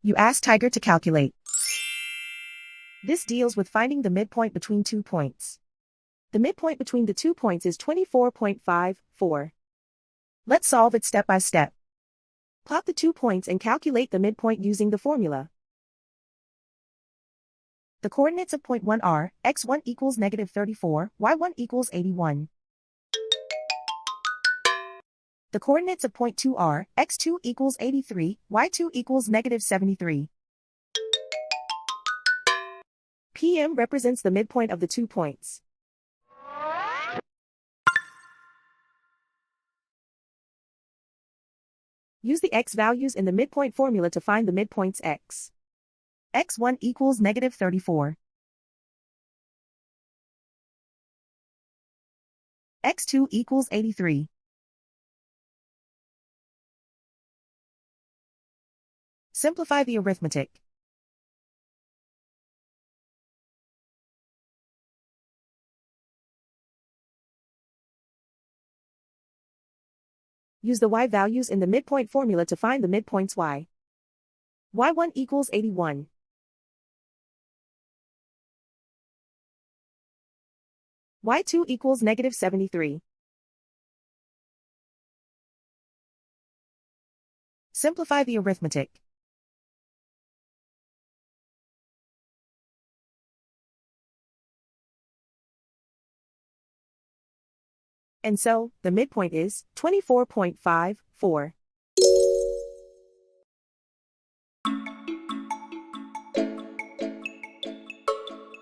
You ask Tiger to calculate. This deals with finding the midpoint between 2 points. The midpoint between the 2 points is 24.54. Let's solve it step by step. Plot the 2 points and calculate the midpoint using the formula. The coordinates of point 1 are, x1 equals -34, y1 equals 81. The coordinates of point 2 are, x2 equals 83, y2 equals -73. PM represents the midpoint of the 2 points. Use the x values in the midpoint formula to find the midpoints x. x1 equals -34. x2 equals 83. Simplify the arithmetic. Use the y values in the midpoint formula to find the midpoints y. y1 equals 81. y2 equals -73. Simplify the arithmetic. And so, the midpoint is 24.54.